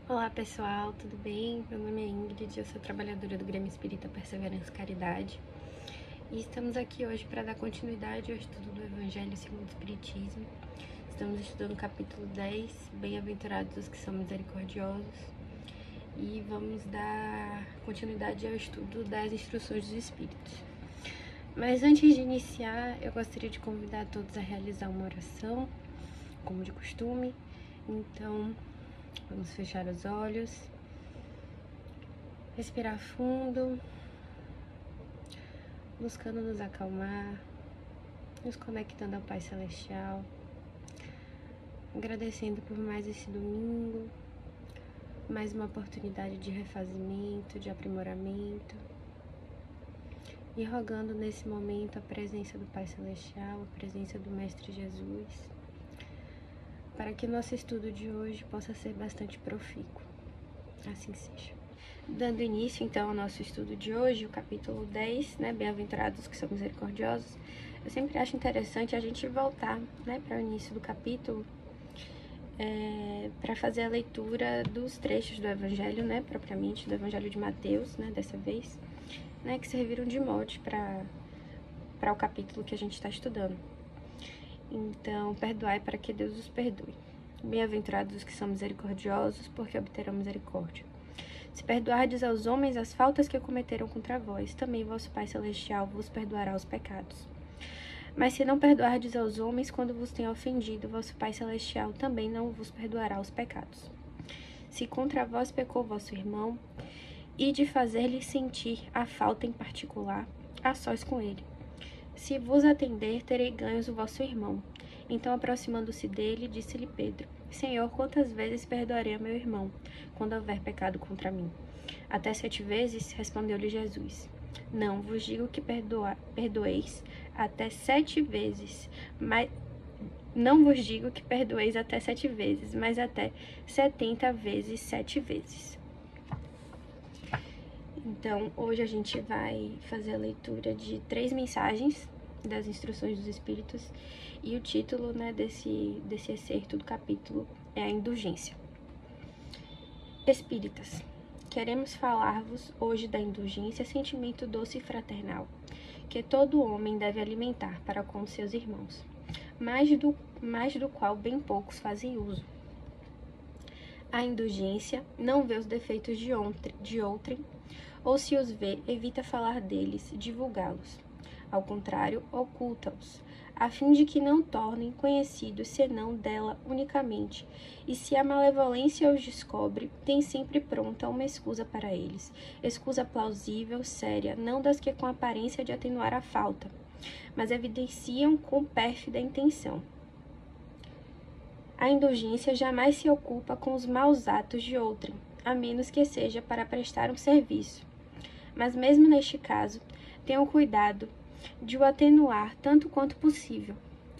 Olá pessoal, tudo bem? Meu nome é Ingrid, eu sou trabalhadora do Grêmio Espírita Perseverança e Caridade e estamos aqui hoje para dar continuidade ao estudo do Evangelho segundo o Espiritismo. Estamos estudando o capítulo 10, Bem-aventurados os que são misericordiosos, e vamos dar continuidade ao estudo das instruções dos Espíritos. Mas antes de iniciar, eu gostaria de convidar todos a realizar uma oração, como de costume. Então, vamos fechar os olhos, respirar fundo, buscando nos acalmar, nos conectando ao Pai Celestial, agradecendo por mais esse domingo, mais uma oportunidade de refazimento, de aprimoramento, e rogando nesse momento a presença do Pai Celestial, a presença do Mestre Jesus, para que nosso estudo de hoje possa ser bastante profícuo. Assim seja. Dando início, então, ao nosso estudo de hoje, o capítulo 10, Bem-aventurados que são misericordiosos, eu sempre acho interessante a gente voltar, para o início do capítulo, para fazer a leitura dos trechos do Evangelho, propriamente, do Evangelho de Mateus, dessa vez, que serviram de molde para o capítulo que a gente está estudando. Então, perdoai para que Deus os perdoe. Bem-aventurados os que são misericordiosos, porque obterão misericórdia. Se perdoardes aos homens as faltas que cometeram contra vós, também vosso Pai Celestial vos perdoará os pecados. Mas se não perdoardes aos homens quando vos têm ofendido, vosso Pai Celestial também não vos perdoará os pecados. Se contra vós pecou vosso irmão, e de fazer-lhe sentir a falta em particular, a sós com ele. Se vos atender, terei ganhos o vosso irmão. Então, aproximando-se dele, disse-lhe Pedro: Senhor, quantas vezes perdoarei a meu irmão, quando houver pecado contra mim? Até 7 vezes, respondeu-lhe Jesus. Não vos digo que perdoeis até 7 vezes, mas não vos digo que perdoeis até 7 vezes, mas até 70 vezes 7 vezes. Então, hoje a gente vai fazer a leitura de 3 mensagens das instruções dos Espíritos, e o título desse excerto do capítulo é a indulgência. Espíritas, queremos falar-vos hoje da indulgência, sentimento doce e fraternal, que todo homem deve alimentar para com seus irmãos, mais do qual bem poucos fazem uso. A indulgência não vê os defeitos de outrem, ou se os vê, evita falar deles, divulgá-los. Ao contrário, oculta-os, a fim de que não tornem conhecidos senão dela unicamente, e se a malevolência os descobre, tem sempre pronta uma escusa para eles, escusa plausível, séria, não das que com aparência de atenuar a falta, mas evidenciam com pérfida intenção. A indulgência jamais se ocupa com os maus atos de outrem, a menos que seja para prestar um serviço. Mas mesmo neste caso, tenham cuidado de o atenuar tanto quanto possível.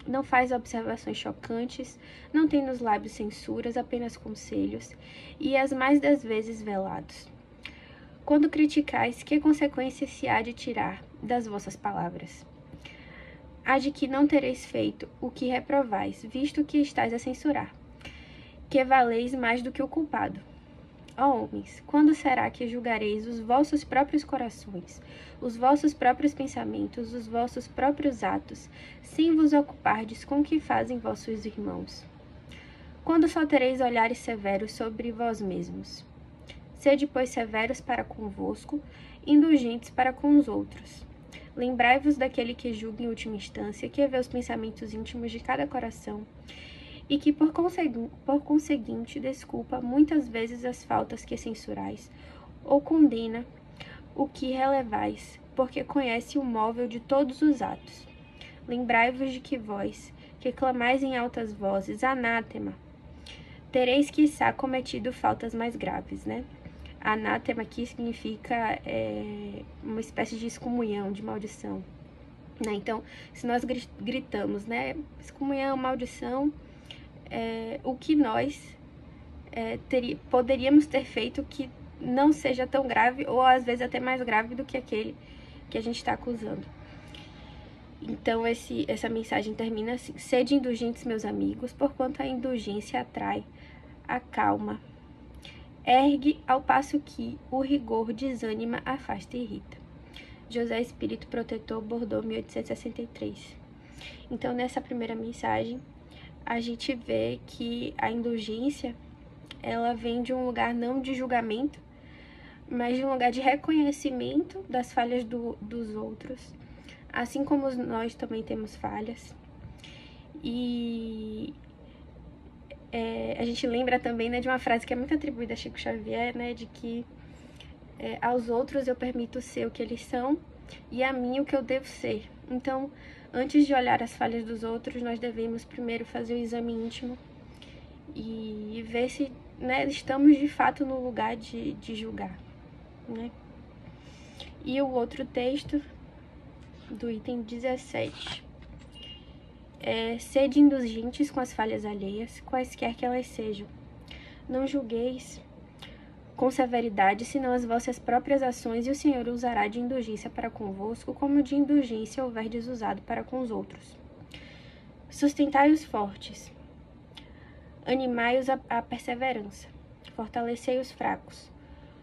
Não faz observações chocantes, não tem nos lábios censuras, apenas conselhos, e as mais das vezes velados. Quando criticais, que consequências se há de tirar das vossas palavras? Há de que não tereis feito o que reprovais, visto que estáis a censurar, que valeis mais do que o culpado. Ó homens, quando será que julgareis os vossos próprios corações, os vossos próprios pensamentos, os vossos próprios atos, sem vos ocupardes com o que fazem vossos irmãos? Quando só tereis olhares severos sobre vós mesmos? Sede, pois, severos para convosco, indulgentes para com os outros. Lembrai-vos daquele que julga em última instância, que vê os pensamentos íntimos de cada coração, e que, por conseguinte, desculpa muitas vezes as faltas que censurais, ou condena o que relevais, porque conhece o móvel de todos os atos. Lembrai-vos de que vós, que clamais em altas vozes, anátema, tereis quiçá cometido faltas mais graves, Anátema aqui significa uma espécie de excomunhão, de maldição, Então, se nós gritamos, excomunhão, maldição, o que nós poderíamos ter feito que não seja tão grave, ou às vezes até mais grave do que aquele que a gente está acusando. Então, essa mensagem termina assim: sede indulgentes, meus amigos, porquanto a indulgência atrai, acalma, ergue ao passo que o rigor desanima, afasta e irrita. José Espírito Protetor, Bordeaux, 1863. Então, nessa primeira mensagem, a gente vê que a indulgência, ela vem de um lugar não de julgamento, mas de um lugar de reconhecimento das falhas dos outros, assim como nós também temos falhas. E a gente lembra também, né, de uma frase que é muito atribuída a Chico Xavier, né, de que aos outros eu permito ser o que eles são e a mim o que eu devo ser. Então, antes de olhar as falhas dos outros, nós devemos primeiro fazer o exame íntimo e ver se, né, estamos de fato no lugar de julgar, né? E o outro texto, do item 17, sede indulgentes com as falhas alheias, quaisquer que elas sejam. Não julgueis com severidade, senão as vossas próprias ações, e o Senhor usará de indulgência para convosco, como de indulgência houverdes usado para com os outros. Sustentai os fortes, animai-os à perseverança, fortalecei os fracos,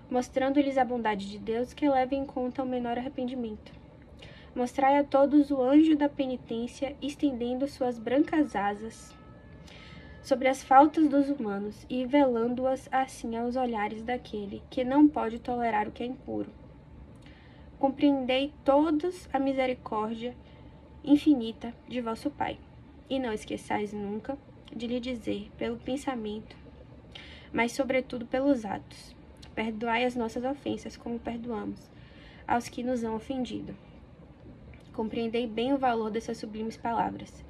mostrando-lhes a bondade de Deus que leva em conta o menor arrependimento. Mostrai a todos o anjo da penitência, estendendo suas brancas asas sobre as faltas dos humanos e velando-as assim aos olhares daquele que não pode tolerar o que é impuro. Compreendei todos a misericórdia infinita de vosso Pai, e não esqueçais nunca de lhe dizer pelo pensamento, mas sobretudo pelos atos: perdoai as nossas ofensas como perdoamos aos que nos hão ofendido. Compreendei bem o valor dessas sublimes palavras,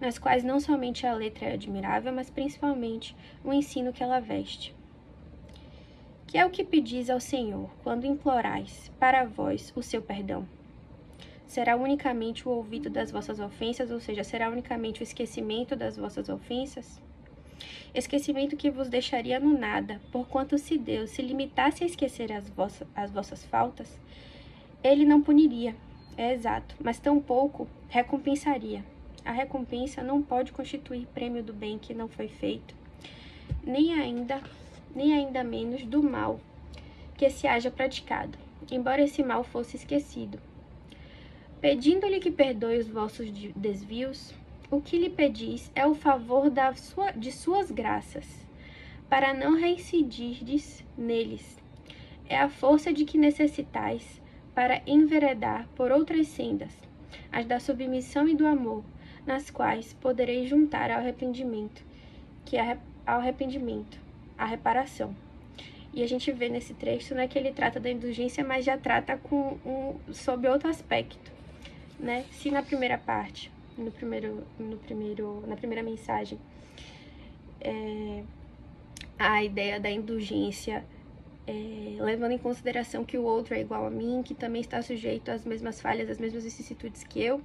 nas quais não somente a letra é admirável, mas principalmente o ensino que ela veste. Que é o que pedis ao Senhor, quando implorais para vós o seu perdão? Será unicamente o ouvido das vossas ofensas, ou seja, será unicamente o esquecimento das vossas ofensas? Esquecimento que vos deixaria no nada, porquanto se Deus se limitasse a esquecer as vossas faltas, ele não puniria, é exato, mas tampouco recompensaria. A recompensa não pode constituir prêmio do bem que não foi feito, nem ainda menos do mal que se haja praticado, embora esse mal fosse esquecido. Pedindo-lhe que perdoe os vossos desvios, o que lhe pedis é o favor de suas graças, para não reincidirdes neles. É a força de que necessitais para enveredar por outras sendas, as da submissão e do amor, nas quais podereis juntar ao arrependimento, a reparação. E a gente vê nesse trecho, né, que ele trata da indulgência, mas já trata sob outro aspecto, né? Se na primeira parte, na primeira mensagem, a ideia da indulgência, levando em consideração que o outro é igual a mim, que também está sujeito às mesmas falhas, às mesmas vicissitudes que eu,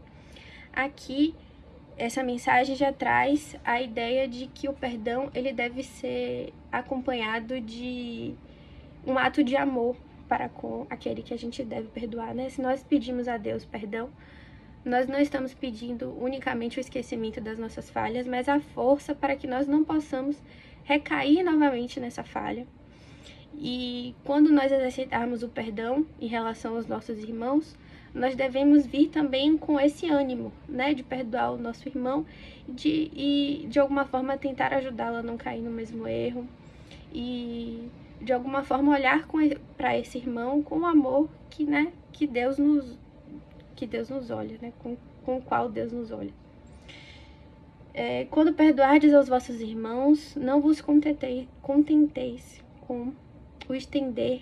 aqui essa mensagem já traz a ideia de que o perdão ele deve ser acompanhado de um ato de amor para com aquele que a gente deve perdoar, né? Se nós pedimos a Deus perdão, nós não estamos pedindo unicamente o esquecimento das nossas falhas, mas a força para que nós não possamos recair novamente nessa falha. E quando nós exercitarmos o perdão em relação aos nossos irmãos, nós devemos vir também com esse ânimo, né, de perdoar o nosso irmão e de alguma forma tentar ajudá-lo a não cair no mesmo erro e de alguma forma olhar para esse irmão com o amor que Deus nos olha, né, com o qual Deus nos olha. Quando perdoardes aos vossos irmãos, não vos contenteis com o estender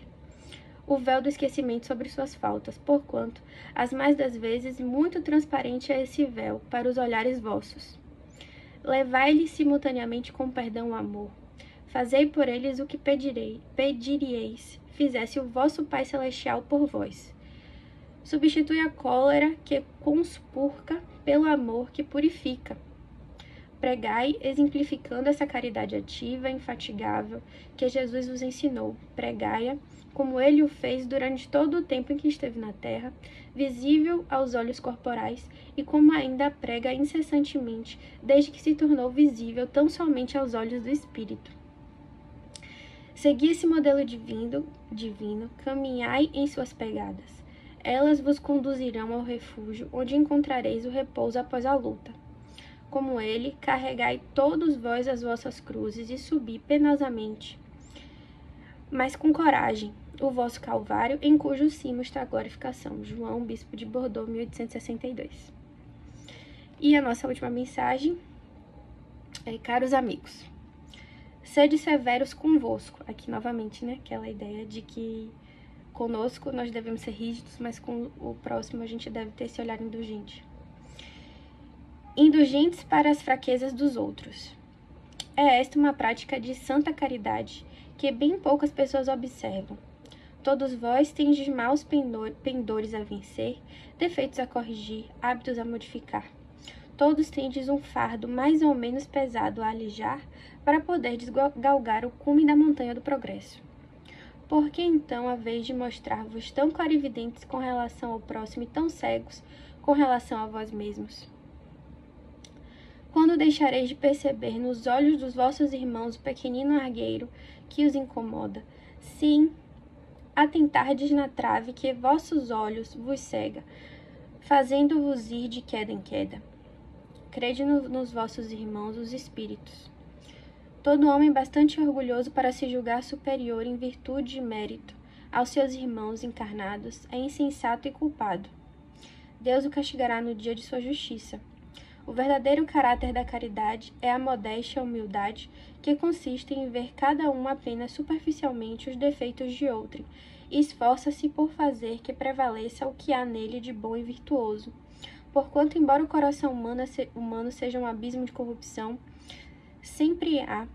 o véu do esquecimento sobre suas faltas, porquanto, as mais das vezes, muito transparente é esse véu para os olhares vossos. Levai-lhes simultaneamente com perdão o amor. Fazei por eles o que pediríeis, fizesse o vosso Pai Celestial por vós. Substitui a cólera que conspurca pelo amor que purifica. Pregai, exemplificando essa caridade ativa, infatigável, que Jesus vos ensinou. Pregai-a como ele o fez durante todo o tempo em que esteve na terra, visível aos olhos corporais, e como ainda prega incessantemente, desde que se tornou visível tão somente aos olhos do Espírito. Segui esse modelo divino, caminhai em suas pegadas. Elas vos conduzirão ao refúgio, onde encontrareis o repouso após a luta. Como ele, carregai todos vós as vossas cruzes e subi penosamente, mas com coragem, o vosso calvário, em cujo cimo está a glorificação. João, bispo de Bordeaux, 1862. E a nossa última mensagem é: caros amigos, sede severos convosco. Aqui novamente, né, aquela ideia de que conosco nós devemos ser rígidos, mas com o próximo a gente deve ter esse olhar indulgente. Indulgentes para as fraquezas dos outros. É esta uma prática de santa caridade que bem poucas pessoas observam. Todos vós tendes maus pendores a vencer, defeitos a corrigir, hábitos a modificar. Todos tendes um fardo mais ou menos pesado a alijar para poderdes galgar o cume da montanha do progresso. Por que então haveis de mostrar-vos tão clarividentes com relação ao próximo e tão cegos com relação a vós mesmos? Quando deixareis de perceber nos olhos dos vossos irmãos o pequenino argueiro que os incomoda, sim, atentardes na trave que vossos olhos vos cega, fazendo-vos ir de queda em queda? Crede nos vossos irmãos os espíritos. Todo homem bastante orgulhoso para se julgar superior em virtude e mérito aos seus irmãos encarnados é insensato e culpado. Deus o castigará no dia de sua justiça. O verdadeiro caráter da caridade é a modéstia e a humildade, que consiste em ver cada um apenas superficialmente os defeitos de outrem, e esforça-se por fazer que prevaleça o que há nele de bom e virtuoso. Porquanto, embora o coração humano seja um abismo de corrupção, sempre há,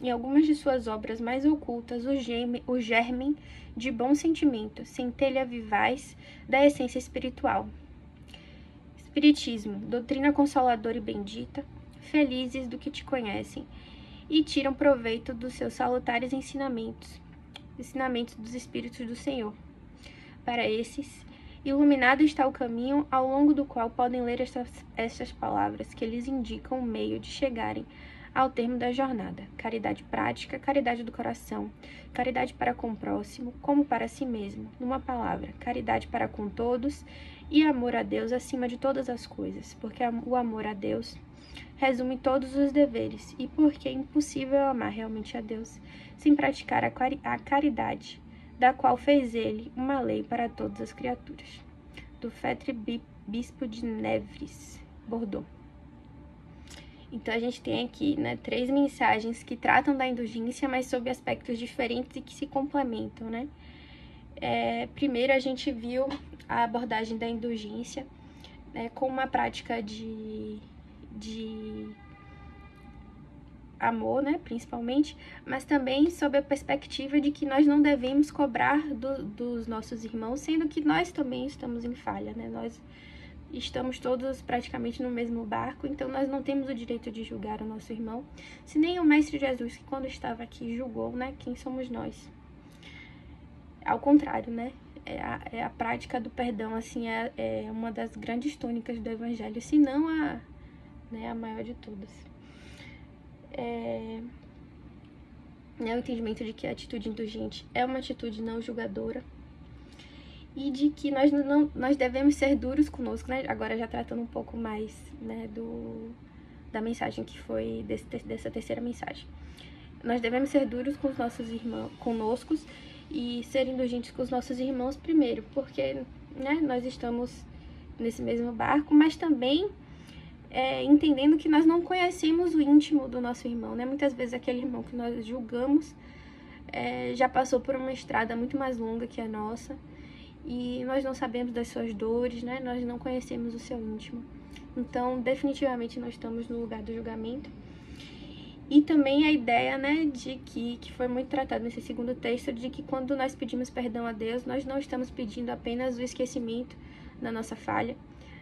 em algumas de suas obras mais ocultas, o germe de bom sentimento, centelha vivaz da essência espiritual. Espiritismo, doutrina consoladora e bendita, felizes do que te conhecem e tiram proveito dos seus salutares ensinamentos dos Espíritos do Senhor. Para esses, iluminado está o caminho ao longo do qual podem ler estas palavras que lhes indicam o meio de chegarem ao termo da jornada: caridade prática, caridade do coração, caridade para com o próximo, como para si mesmo. Numa palavra, caridade para com todos e amor a Deus acima de todas as coisas, porque o amor a Deus resume todos os deveres e porque é impossível amar realmente a Deus sem praticar a caridade, da qual fez ele uma lei para todas as criaturas. Do Fetre, bispo de Nevers, Bordeaux. Então, a gente tem aqui, né, 3 mensagens que tratam da indulgência, mas sob aspectos diferentes e que se complementam, né? Primeiro, a gente viu a abordagem da indulgência, né, com uma prática de amor, né, principalmente, mas também sob a perspectiva de que nós não devemos cobrar dos nossos irmãos, sendo que nós também estamos em falha, né? Nós estamos todos praticamente no mesmo barco, então nós não temos o direito de julgar o nosso irmão, se nem o Mestre Jesus, que quando estava aqui julgou, né, quem somos nós. Ao contrário, né, a prática do perdão, assim, é uma das grandes tônicas do Evangelho, se não a maior de todas. O entendimento de que a atitude indulgente é uma atitude não julgadora, e de que nós devemos ser duros conosco, né? Agora já tratando um pouco mais, né, da mensagem que foi dessa terceira mensagem. Nós devemos ser duros com os nossos irmãos, conosco, e ser indulgentes com os nossos irmãos primeiro, porque, né, nós estamos nesse mesmo barco, mas também entendendo que nós não conhecemos o íntimo do nosso irmão, né? Muitas vezes aquele irmão que nós julgamos já passou por uma estrada muito mais longa que a nossa, e nós não sabemos das suas dores, né? Nós não conhecemos o seu íntimo. Então, definitivamente, nós estamos no lugar do julgamento. E também a ideia, né, de que foi muito tratado nesse segundo texto, de que quando nós pedimos perdão a Deus, nós não estamos pedindo apenas o esquecimento da nossa falha,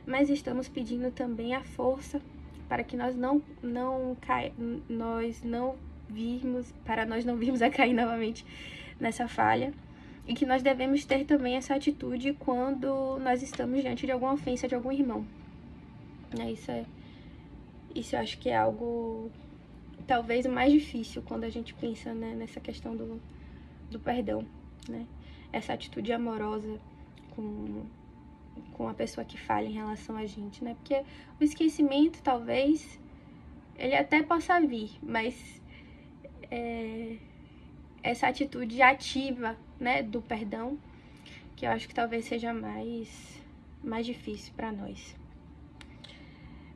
mas estamos pedindo também a força para que nós não virmos a cair novamente nessa falha. E que nós devemos ter também essa atitude quando nós estamos diante de alguma ofensa de algum irmão. Isso eu acho que é algo, talvez, o mais difícil quando a gente pensa, né, nessa questão do perdão, né? Essa atitude amorosa com a pessoa que falha em relação a gente, né? Porque o esquecimento, talvez, ele até possa vir, mas essa atitude ativa, né, do perdão, que eu acho que talvez seja mais difícil para nós.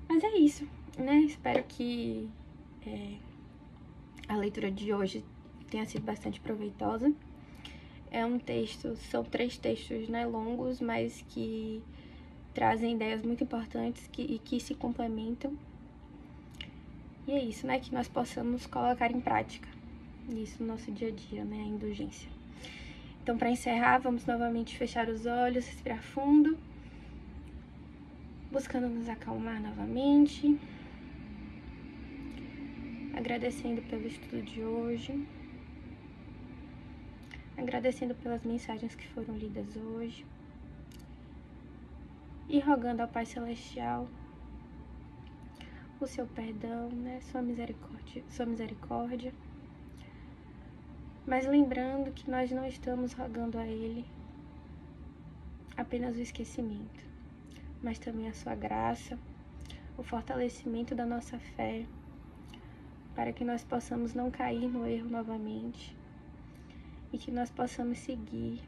Mas é isso, né? Espero que a leitura de hoje tenha sido bastante proveitosa. É um texto, são 3 textos, né, longos, mas que trazem ideias muito importantes e que se complementam. E é isso, né, que nós possamos colocar em prática isso no nosso dia a dia, né, a indulgência. Então, para encerrar, vamos novamente fechar os olhos, respirar fundo, buscando nos acalmar novamente, agradecendo pelo estudo de hoje, agradecendo pelas mensagens que foram lidas hoje e rogando ao Pai Celestial o seu perdão, né, sua misericórdia, mas lembrando que nós não estamos rogando a Ele apenas o esquecimento, mas também a sua graça, o fortalecimento da nossa fé, para que nós possamos não cair no erro novamente e que nós possamos seguir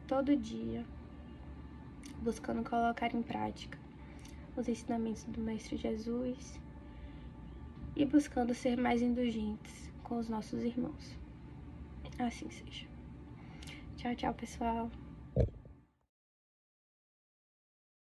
todo dia buscando colocar em prática os ensinamentos do Mestre Jesus e buscando ser mais indulgentes com os nossos irmãos. Assim seja. Tchau, tchau, pessoal.